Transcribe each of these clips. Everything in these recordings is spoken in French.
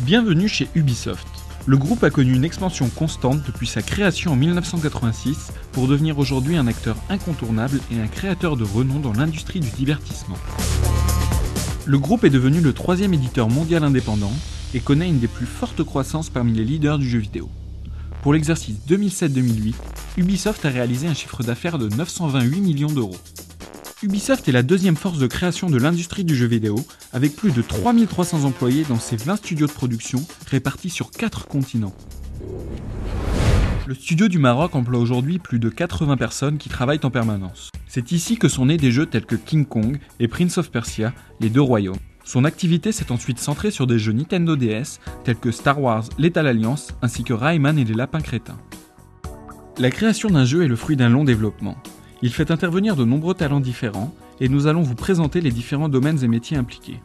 Bienvenue chez Ubisoft. Le groupe a connu une expansion constante depuis sa création en 1986 pour devenir aujourd'hui un acteur incontournable et un créateur de renom dans l'industrie du divertissement. Le groupe est devenu le 3e éditeur mondial indépendant et connaît une des plus fortes croissances parmi les leaders du jeu vidéo. Pour l'exercice 2007-2008, Ubisoft a réalisé un chiffre d'affaires de 928 millions d'euros. Ubisoft est la deuxième force de création de l'industrie du jeu vidéo, avec plus de 3300 employés dans ses 20 studios de production répartis sur 4 continents. Le studio du Maroc emploie aujourd'hui plus de 80 personnes qui travaillent en permanence. C'est ici que sont nés des jeux tels que King Kong et Prince of Persia, les deux royaumes. Son activité s'est ensuite centrée sur des jeux Nintendo DS tels que Star Wars Lethal Alliance ainsi que Rayman et les Lapins Crétins. La création d'un jeu est le fruit d'un long développement. Il fait intervenir de nombreux talents différents et nous allons vous présenter les différents domaines et métiers impliqués.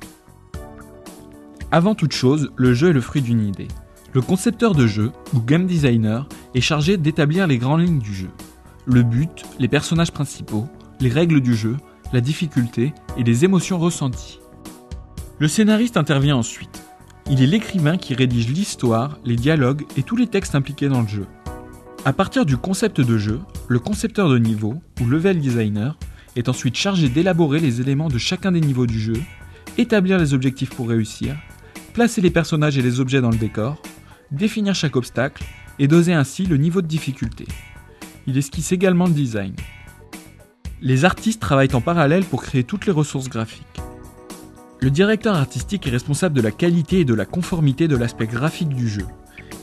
Avant toute chose, le jeu est le fruit d'une idée. Le concepteur de jeu, ou game designer, est chargé d'établir les grandes lignes du jeu. Le but, les personnages principaux, les règles du jeu, la difficulté et les émotions ressenties. Le scénariste intervient ensuite. Il est l'écrivain qui rédige l'histoire, les dialogues et tous les textes impliqués dans le jeu. À partir du concept de jeu, le concepteur de niveau, ou level designer, est ensuite chargé d'élaborer les éléments de chacun des niveaux du jeu, établir les objectifs pour réussir, placer les personnages et les objets dans le décor, définir chaque obstacle et doser ainsi le niveau de difficulté. Il esquisse également le design. Les artistes travaillent en parallèle pour créer toutes les ressources graphiques. Le directeur artistique est responsable de la qualité et de la conformité de l'aspect graphique du jeu.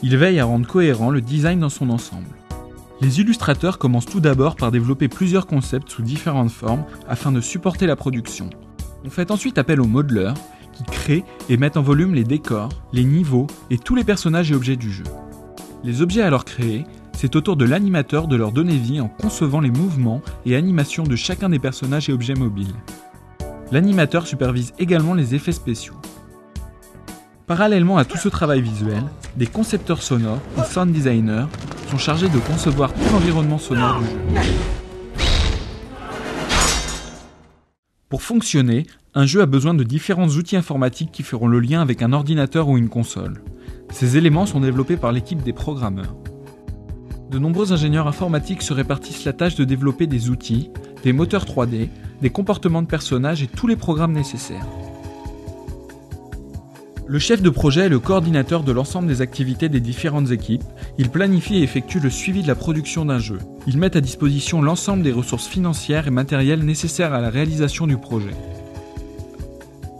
Il veille à rendre cohérent le design dans son ensemble. Les illustrateurs commencent tout d'abord par développer plusieurs concepts sous différentes formes afin de supporter la production. On fait ensuite appel aux modeleurs qui créent et mettent en volume les décors, les niveaux et tous les personnages et objets du jeu. Les objets alors créés, c'est au tour de l'animateur de leur donner vie en concevant les mouvements et animations de chacun des personnages et objets mobiles. L'animateur supervise également les effets spéciaux. Parallèlement à tout ce travail visuel, des concepteurs sonores ou sound designers sont chargés de concevoir tout l'environnement sonore du jeu. Pour fonctionner, un jeu a besoin de différents outils informatiques qui feront le lien avec un ordinateur ou une console. Ces éléments sont développés par l'équipe des programmeurs. De nombreux ingénieurs informatiques se répartissent la tâche de développer des outils, des moteurs 3D, des comportements de personnages et tous les programmes nécessaires. Le chef de projet est le coordinateur de l'ensemble des activités des différentes équipes. Il planifie et effectue le suivi de la production d'un jeu. Il met à disposition l'ensemble des ressources financières et matérielles nécessaires à la réalisation du projet.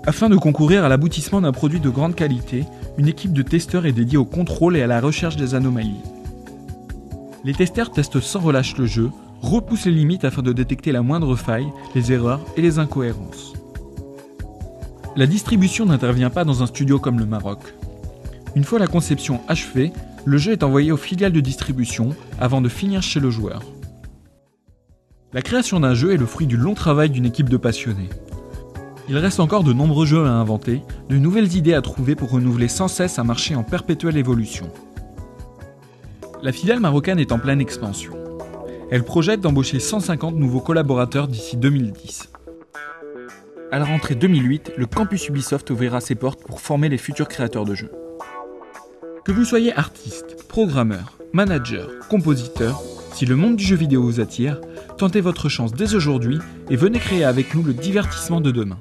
Afin de concourir à l'aboutissement d'un produit de grande qualité, une équipe de testeurs est dédiée au contrôle et à la recherche des anomalies. Les testeurs testent sans relâche le jeu, repoussent les limites afin de détecter la moindre faille, les erreurs et les incohérences. La distribution n'intervient pas dans un studio comme le Maroc. Une fois la conception achevée, le jeu est envoyé aux filiales de distribution avant de finir chez le joueur. La création d'un jeu est le fruit du long travail d'une équipe de passionnés. Il reste encore de nombreux jeux à inventer, de nouvelles idées à trouver pour renouveler sans cesse un marché en perpétuelle évolution. La filiale marocaine est en pleine expansion. Elle projette d'embaucher 150 nouveaux collaborateurs d'ici 2010. À la rentrée 2008, le campus Ubisoft ouvrira ses portes pour former les futurs créateurs de jeux. Que vous soyez artiste, programmeur, manager, compositeur, si le monde du jeu vidéo vous attire, tentez votre chance dès aujourd'hui et venez créer avec nous le divertissement de demain.